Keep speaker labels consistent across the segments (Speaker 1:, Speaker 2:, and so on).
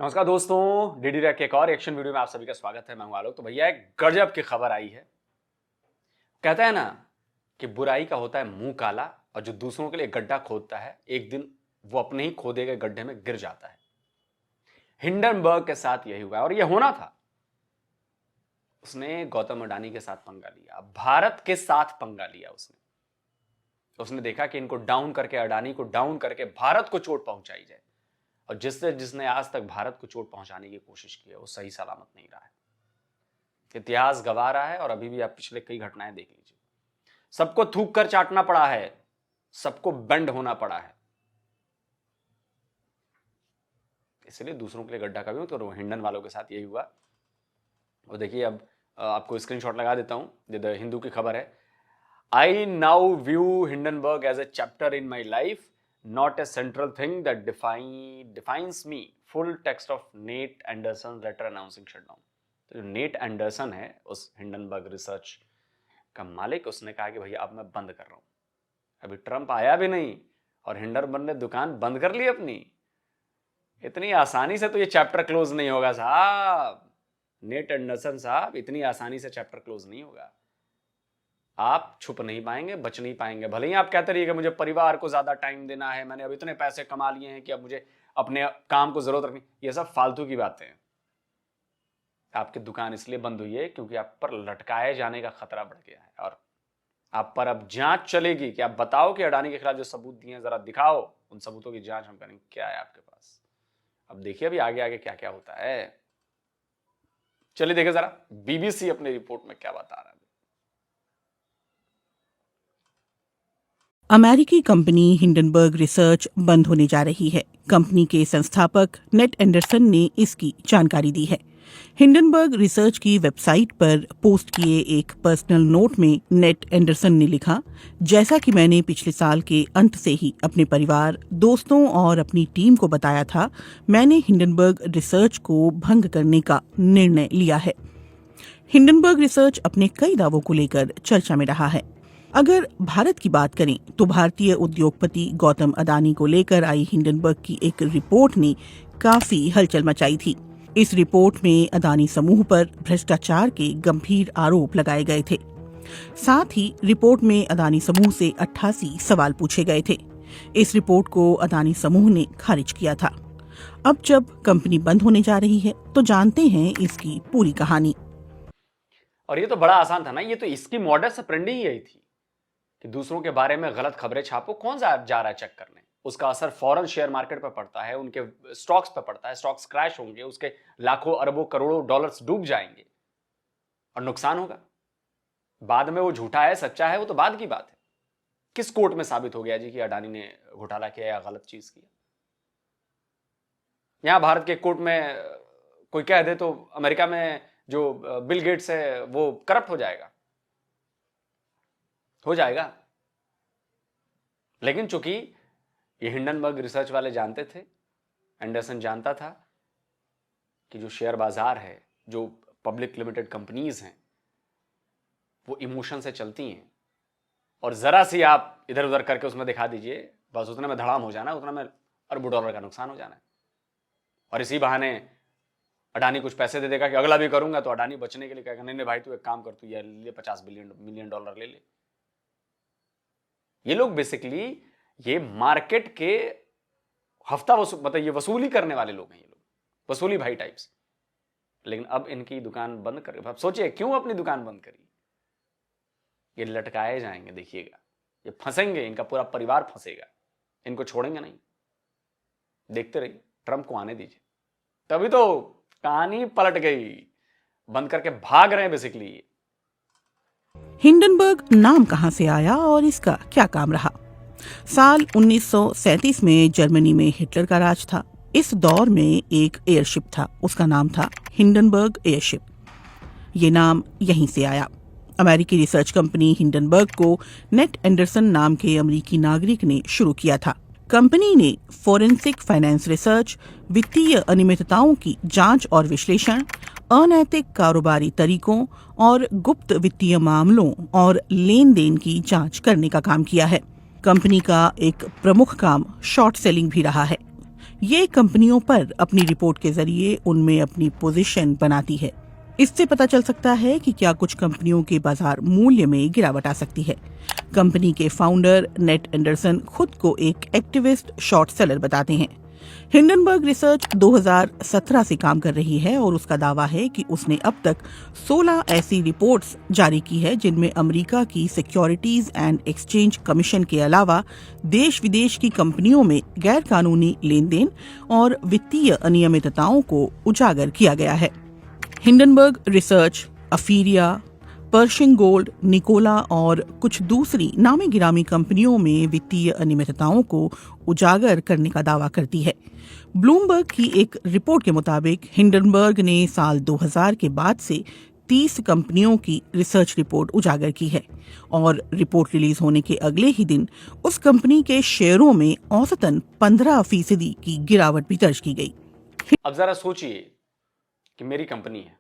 Speaker 1: नमस्कार दोस्तों, DD rack के एक और एक्शन वीडियो में आप सभी का स्वागत है। मैं हूं आलोक। तो भैया एक गजब की खबर आई है। कहता है ना कि बुराई का होता है मुंह काला, और जो दूसरों के लिए गड्ढा खोदता है एक दिन वो अपने ही खोदे गए गड्ढे में गिर जाता है। हिंडनबर्ग के साथ यही हुआ और यह होना था। उसने गौतम अडानी के साथ पंगा लिया, भारत के साथ पंगा लिया। उसने देखा कि इनको डाउन करके, अडानी को डाउन करके भारत को चोट पहुंचाई जाए, और जिसने आज तक भारत को चोट पहुंचाने की कोशिश की है वो सही सलामत नहीं रहा है। इतिहास गवाह रहा है, और अभी भी आप पिछले कई घटनाएं देख लीजिए। सबको थूक कर चाटना पड़ा है, सबको बेंड होना पड़ा है। इसलिए दूसरों के लिए गड्ढा कभी हो, तो हिंडन वालों के साथ यही हुआ। और देखिए, अब आपको स्क्रीनशॉट लगा देता हूं। द हिंदू की खबर है, I now view Hindenburg as a chapter in my life, not a central thing that defines me. Full text of Nate Anderson's letter announcing shutdown. तो जो नेट एंडरसन है, उस हिंडनबर्ग रिसर्च का मालिक, उसने कहा कि भैया अब मैं बंद कर रहा हूं। अभी ट्रंप आया भी नहीं और हिंडनबर्ग ने दुकान बंद कर ली अपनी। इतनी आसानी से तो ये चैप्टर क्लोज नहीं होगा साहब। नेट एंडरसन साहब, इतनी आसानी से चैप्टर क्लोज नहीं होगा। आप छुप नहीं पाएंगे, बच नहीं पाएंगे। भले ही आप कहते रहिए कि मुझे परिवार को ज्यादा टाइम देना है, मैंने अब इतने पैसे कमा लिए हैं कि अब मुझे अपने काम को जरूरत रखनी, ये सब फालतू की बातें हैं। आपकी दुकान इसलिए बंद हुई है क्योंकि आप पर लटकाए जाने का खतरा बढ़ गया है, और आप पर अब जांच चलेगी कि आप बताओ कि अडानी के खिलाफ जो सबूत दिए हैं जरा दिखाओ। उन सबूतों की जांच हम करेंगे। क्या है आपके पास? अब देखिए अभी आगे आगे क्या क्या होता है। चलिए देखें जरा बीबीसी अपनी रिपोर्ट में क्या बता रहा है।
Speaker 2: अमेरिकी कंपनी हिंडनबर्ग रिसर्च बंद होने जा रही है। कंपनी के संस्थापक नेट एंडरसन ने इसकी जानकारी दी है। हिंडनबर्ग रिसर्च की वेबसाइट पर पोस्ट किए एक पर्सनल नोट में नेट एंडरसन ने लिखा, जैसा कि मैंने पिछले साल के अंत से ही अपने परिवार, दोस्तों और अपनी टीम को बताया था, मैंने हिंडनबर्ग रिसर्च को भंग करने का निर्णय लिया है। हिंडनबर्ग रिसर्च अपने कई दावों को लेकर चर्चा में रहा है। अगर भारत की बात करें तो भारतीय उद्योगपति गौतम अडानी को लेकर आई हिंडनबर्ग की एक रिपोर्ट ने काफी हलचल मचाई थी। इस रिपोर्ट में अडानी समूह पर भ्रष्टाचार के गंभीर आरोप लगाए गए थे। साथ ही रिपोर्ट में अडानी समूह से 88 सवाल पूछे गए थे। इस रिपोर्ट को अडानी समूह ने खारिज किया था। अब जब कंपनी बंद होने जा रही है तो जानते हैं इसकी पूरी कहानी।
Speaker 1: और ये तो बड़ा आसान था ना, ये तो इसकी मॉडस ऑपरेंडी ही यही थी कि दूसरों के बारे में गलत खबरें छापो। कौन सा जा रहा है चेक करने? उसका असर फौरन शेयर मार्केट पर पड़ता है, उनके स्टॉक्स पर पड़ता है। स्टॉक्स क्रैश होंगे, उसके लाखों अरबों करोड़ों डॉलर्स डूब जाएंगे और नुकसान होगा। बाद में वो झूठा है सच्चा है वो तो बाद की बात है। किस कोर्ट में साबित हो गया जी कि अडानी ने घोटाला किया या गलत चीज किया? यहां भारत के कोर्ट में कोई कह दे तो अमेरिका में जो बिल गेट्स है वो करप्ट हो जाएगा। लेकिन चूंकि ये हिंडनबर्ग रिसर्च वाले जानते थे, एंडरसन जानता था कि जो शेयर बाजार है, जो पब्लिक लिमिटेड कंपनीज हैं, वो इमोशन से चलती हैं, और जरा सी आप इधर उधर करके उसमें दिखा दीजिए, बस उतने में धड़ाम हो जाना, उतना में अरबों डॉलर का नुकसान हो जाना है। और इसी बहाने अडानी कुछ पैसे दे देगा कि अगला भी करूंगा, तो अडानी बचने के लिए कहेगा नहीं भाई तू एक काम कर, तू ये ले 50 मिलियन डॉलर ले ले। ये लोग बेसिकली ये मार्केट के हफ्ता मतलब ये वसूली करने वाले लोग हैं। ये लोग वसूली भाई टाइप्स। लेकिन अब इनकी दुकान बंद कर, अब सोचिए क्यों अपनी दुकान बंद करी। ये लटकाए जाएंगे, देखिएगा, ये फंसेंगे, इनका पूरा परिवार फंसेगा, इनको छोड़ेंगे नहीं। देखते रहिए, ट्रंप को आने दीजिए। तभी तो कहानी पलट गई, बंद करके भाग रहे हैं बेसिकली।
Speaker 2: हिंडनबर्ग नाम कहां से आया और इसका क्या काम रहा? साल 1937 में जर्मनी में हिटलर का राज था। इस दौर में एक एयरशिप था, उसका नाम था हिंडनबर्ग एयरशिप। ये नाम यहीं से आया। अमेरिकी रिसर्च कंपनी हिंडनबर्ग को नेट एंडरसन नाम के अमेरिकी नागरिक ने शुरू किया था। कंपनी ने फोरेंसिक फाइनेंस रिसर्च, वित्तीय अनियमितताओं की जांच और विश्लेषण, अनैतिक कारोबारी तरीकों और गुप्त वित्तीय मामलों और लेन देन की जांच करने का काम किया है। कंपनी का एक प्रमुख काम शॉर्ट सेलिंग भी रहा है। ये कंपनियों पर अपनी रिपोर्ट के जरिए उनमें अपनी पोजीशन बनाती है। इससे पता चल सकता है कि क्या कुछ कंपनियों के बाजार मूल्य में गिरावट आ सकती है। कंपनी के फाउंडर नेट एंडरसन खुद को एक एक्टिविस्ट शॉर्ट सेलर बताते हैं। हिंडनबर्ग रिसर्च 2017 से काम कर रही है और उसका दावा है कि उसने अब तक 16 ऐसी रिपोर्ट्स जारी की है जिनमें अमेरिका की सिक्योरिटीज एंड एक्सचेंज कमीशन के अलावा देश विदेश की कंपनियों में गैर कानूनी लेन देन और वित्तीय अनियमितताओं को उजागर किया गया है। Hindenburg research Aphria, Pershing Gold, Nikola और कुछ दूसरी नामी गिरामी कंपनियों में वित्तीय अनियमितताओं को उजागर करने का दावा करती है। ब्लूमबर्ग की एक रिपोर्ट के मुताबिक हिंडनबर्ग ने साल 2000 के बाद से 30 कंपनियों की रिसर्च रिपोर्ट उजागर की है और रिपोर्ट रिलीज होने के अगले ही दिन उस कंपनी के शेयरों में औसतन 15% की गिरावट भी दर्ज की गई।
Speaker 1: अब जरा सोचिए कि मेरी कंपनी है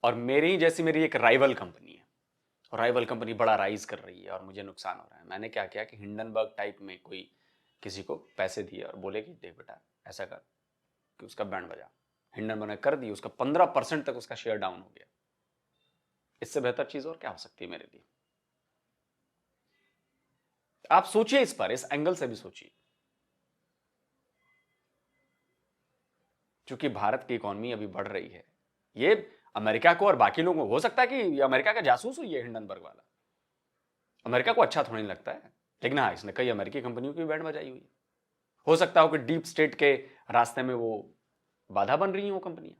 Speaker 1: और मेरी जैसी मेरी एक राइवल कंपनी है और राइवल कंपनी बड़ा राइज कर रही है और मुझे नुकसान हो रहा है। मैंने क्या किया कि हिंडनबर्ग टाइप में कोई किसी को पैसे दिए और बोले कि देख बेटा ऐसा कर कि उसका बैंड बजा। हिंडनबर्ग ने कर दी, उसका 15% तक उसका शेयर डाउन हो गया। इससे बेहतर चीज और क्या हो सकती है मेरे लिए? आप सोचिए इस पर, इस एंगल से भी सोचिए। क्योंकि भारत की इकोनॉमी अभी बढ़ रही है, ये अमेरिका को और बाकी लोगों को हो सकता है कि ये अमेरिका का जासूस हुई है हिंडनबर्ग वाला। अमेरिका को अच्छा थोड़ा नहीं लगता है, लेकिन हाँ इसने कई अमेरिकी कंपनियों की बैंड बजाई हुई है। हो सकता हो कि डीप स्टेट के रास्ते में वो बाधा बन रही हो कंपनियां।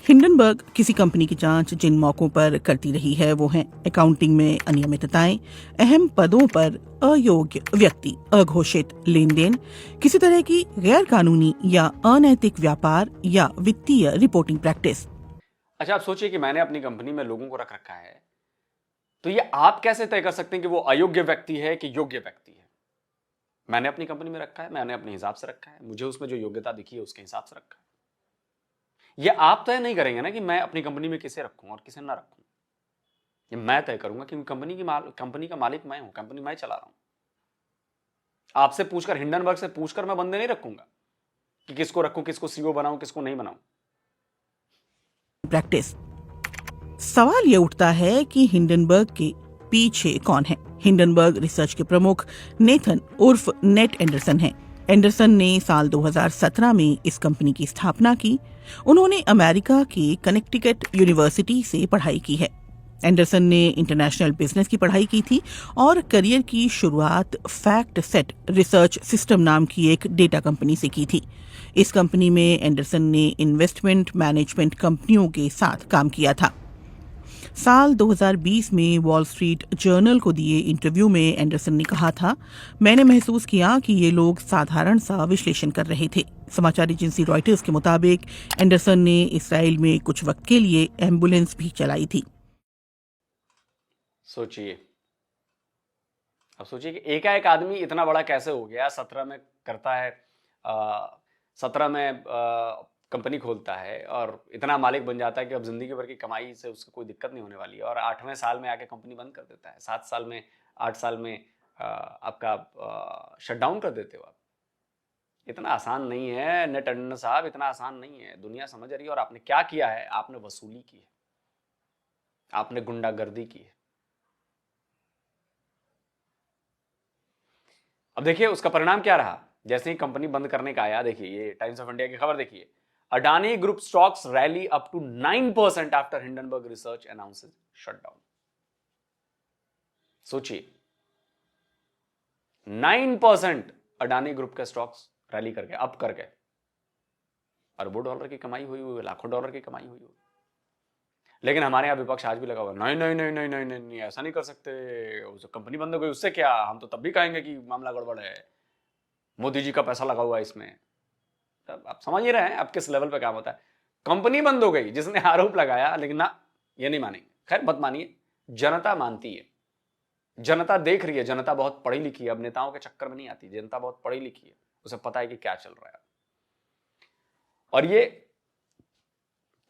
Speaker 2: हिंडनबर्ग किसी कंपनी की जांच जिन मौकों पर करती रही है वो हैं अकाउंटिंग में अनियमितताएं, अहम पदों पर अयोग्य व्यक्ति, अघोषित लेन देन, किसी तरह की गैर कानूनी या अनैतिक व्यापार या वित्तीय रिपोर्टिंग प्रैक्टिस।
Speaker 1: अच्छा आप सोचिए कि मैंने अपनी कंपनी में लोगों को रख रखा है, तो ये आप कैसे तय कर सकते हैं कि वो अयोग्य व्यक्ति है कि योग्य व्यक्ति है? मैंने अपनी कंपनी में रखा है, मैंने अपने हिसाब से रखा है, मुझे उसमें जो योग्यता दिखी है उसके हिसाब से रखा है। ये आप तय नहीं करेंगे ना कि मैं अपनी कंपनी में किसे रखूं और किसे ना रखूं। ये मैं तय करूंगा कि कंपनी का मालिक मैं हूं, कंपनी मैं चला रहा हूं। आपसे पूछकर, हिंडनबर्ग से पूछकर मैं बंदे नहीं रखूंगा कि किसको रखूं, किसको सीईओ बनाऊं, किसको नहीं बनाऊं।
Speaker 2: प्रैक्टिस। सवाल यह उठता है कि हिंडनबर्ग के पीछे कौन है। हिंडनबर्ग रिसर्च के प्रमुख नेथन उर्फ नेट एंडरसन हैं। एंडरसन ने साल 2017 में इस कंपनी की स्थापना की। उन्होंने अमेरिका की कनेक्टिकट यूनिवर्सिटी से पढ़ाई की है। एंडरसन ने इंटरनेशनल बिजनेस की पढ़ाई की थी और करियर की शुरुआत फैक्ट सेट रिसर्च सिस्टम नाम की एक डेटा कंपनी से की थी। इस कंपनी में एंडरसन ने इन्वेस्टमेंट मैनेजमेंट कंपनियों के साथ काम किया था। साल 2020 में वॉल स्ट्रीट जर्नल को दिए इंटरव्यू में एंडरसन ने कहा था, मैंने महसूस किया कि ये लोग साधारण सा विश्लेषण कर रहे थे। समाचार एजेंसी रॉयटर्स के मुताबिक एंडरसन ने इसराइल में कुछ वक्त के लिए एम्बुलेंस भी चलाई थी।
Speaker 1: सोचिए, अब सोचिए कि एकाएक आदमी इतना बड़ा कैसे हो गया। 17 में करता है, 17 में कंपनी खोलता है और इतना मालिक बन जाता है कि अब जिंदगी भर की कमाई से उसको कोई दिक्कत नहीं होने वाली है और 8वें साल में आके कंपनी बंद कर देता है। 7 साल में, 8 साल में आपका शटडाउन कर देते हो आप। इतना आसान नहीं है नेट एंडरसन साहब, इतना आसान नहीं है। दुनिया समझ रही है। और आपने क्या किया है? आपने वसूली की है, आपने गुंडागर्दी की है। अब देखिए उसका परिणाम क्या रहा। जैसे ही कंपनी बंद करने का आया, देखिए ये टाइम्स ऑफ इंडिया की खबर देखिए, Adani group stocks rally up to 9% after Hindenburg research announces shutdown. सोचिए 9% अडानी ग्रुप के स्टॉक्स रैली कर गए, अप कर गए। अरबों डॉलर की कमाई हुई हुई, लाखों डॉलर की कमाई हुई हुई। लेकिन हमारे यहाँ विपक्ष आज भी लगा हुआ, नहीं नहीं नहीं नहीं नहीं नहीं नहीं ऐसा नहीं कर सकते, कंपनी बंद हो गई उससे क्या, हम तो तब भी कहेंगे कि मामला गड़बड़ है, मोदी जी का पैसा लगा हुआ है इसमें। तब आप समझ ही रहे हैं आप किस लेवल पे काम होता है। कंपनी बंद हो गई, जिसने आरोप लगाया, लेकिन ना ये नहीं मानेंगे। खैर मत मानिए, जनता मानती है, जनता देख रही है, जनता बहुत पढ़ी लिखी है, अब नेताओं के चक्कर में नहीं आती। जनता बहुत पढ़ी लिखी है, उसे पता है कि क्या चल रहा है। और ये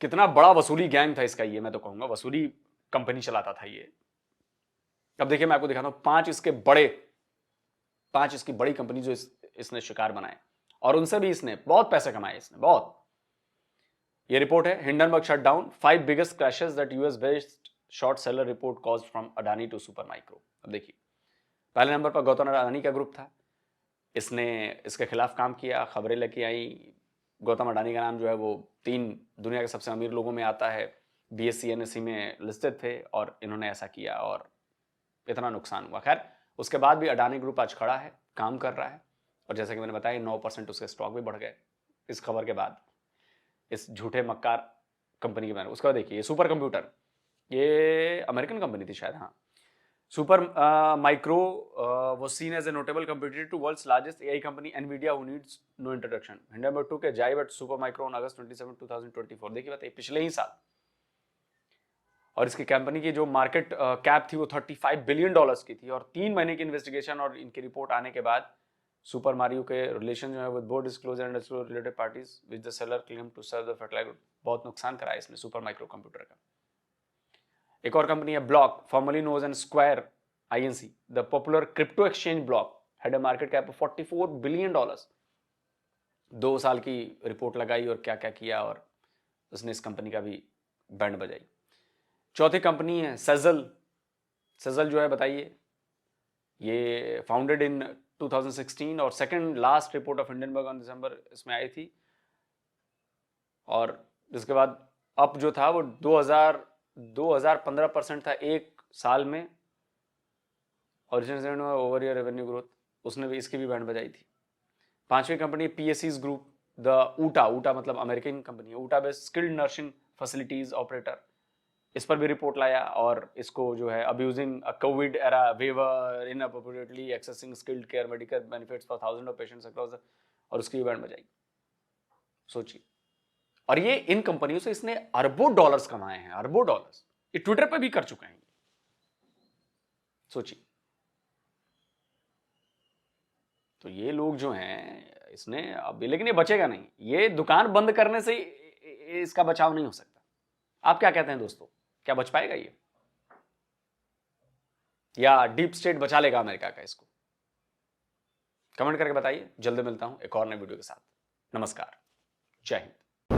Speaker 1: कितना बड़ा वसूली गैंग था इसका, ये मैं तो कहूंगा वसूली कंपनी चलाता था ये। अब देखिए मैं आपको दिखाता हूं 5 इसकी बड़ी कंपनी जो इसने शिकार बनाए और उनसे भी इसने बहुत पैसे कमाए, इसने बहुत। ये रिपोर्ट है, Hindenburg shut down 5 biggest crashes that US based short seller report caused from Adani to Super Micro. अब देखिए, पहले नंबर पर गौतम अडानी का ग्रुप था, इसने इसके खिलाफ काम किया, खबरें लेके आई। गौतम अडानी का नाम जो है वो 3 दुनिया के सबसे अमीर लोगों में आता है, BSE NSE में लिस्टेड थे और इन्होंने ऐसा किया और इतना नुकसान हुआ। खैर, उसके बाद भी अडानी ग्रुप आज खड़ा है, काम कर रहा है और जैसा कि मैंने बताया 9% उसके स्टॉक भी बढ़ गए इस खबर के बाद, इस झूठे मक्कार कंपनी के बारे में। उसके बाद देखिए, ये सुपर कंप्यूटर, ये अमेरिकन कंपनी थी शायद, हाँ, super micro was seen as a notable competitor to world's largest AI company NVIDIA, who needs no introduction. Hindenburg took a jibe at Supermicro on August 27, 2024। देखिए बताइए, पिछले ही साल। और इसकी कंपनी की जो मार्केट कैप थी वो $35 बिलियन की थी और 3 महीने की इन्वेस्टिगेशन और इनकी रिपोर्ट आने के बाद सुपर मारियो के रिलेशन जो है with board disclosure and related parties with the seller claim to serve the fertiliser, बहुत नुकसान कराया इसने सुपर माइक्रो कंप्यूटर का। एक और कंपनी है Block, formerly known as Square INC, the popular crypto exchange Block had a market cap of $44 billion. 2 साल की रिपोर्ट लगाई और क्या क्या किया और उसने इस कंपनी का भी बैंड बजाई। चौथी कंपनी है सेजल। सेजल जो है बताइए, ये फाउंडेड इन 2016 और second last report of Hindenburg on December इसमें आई थी और जिसके बाद अप जो था वो 2015% था एक साल में, original over year revenue growth, उसने भी इसकी भी बैंड बजाई थी। 5वीं कंपनी PSE's ग्रुप, द ऊटा मतलब अमेरिकन कंपनी है, Utah based skilled nursing facilities operator, इस पर भी रिपोर्ट लाया और इसको जो है abusing a COVID era waiver inappropriately accessing skilled care medical benefits for thousand of patients across, और उसकी भी बैंड बजाई। सोचिए, और ये इन कंपनियों से इसने अरबों डॉलर्स कमाए हैं, अरबों डॉलर्स। ये ट्विटर पे भी कर चुके हैं, सोचिए। तो ये लोग जो हैं इसने अब, लेकिन ये बचेगा नहीं, ये दुकान बंद करने से इसका बचाव नहीं हो सकता। आप क्या कहते हैं दोस्तों, क्या बच पाएगा ये, या डीप स्टेट बचा लेगा अमेरिका का इसको? कमेंट करके बताइए। जल्द मिलता हूं एक और नए वीडियो के साथ। नमस्कार, जय हिंद।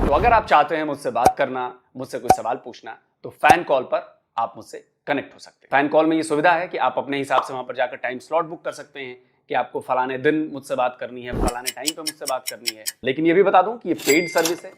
Speaker 1: तो अगर आप चाहते हैं मुझसे बात करना, मुझसे कोई सवाल पूछना, तो फैन कॉल पर आप मुझसे कनेक्ट हो सकते हैं। फैन कॉल में ये सुविधा है कि आप अपने हिसाब से वहां पर जाकर टाइम स्लॉट बुक कर सकते हैं कि आपको फलाने दिन मुझसे बात करनी है, फलाने टाइम पे मुझसे बात करनी है। लेकिन ये भी बता दूं कि ये पेड सर्विस है,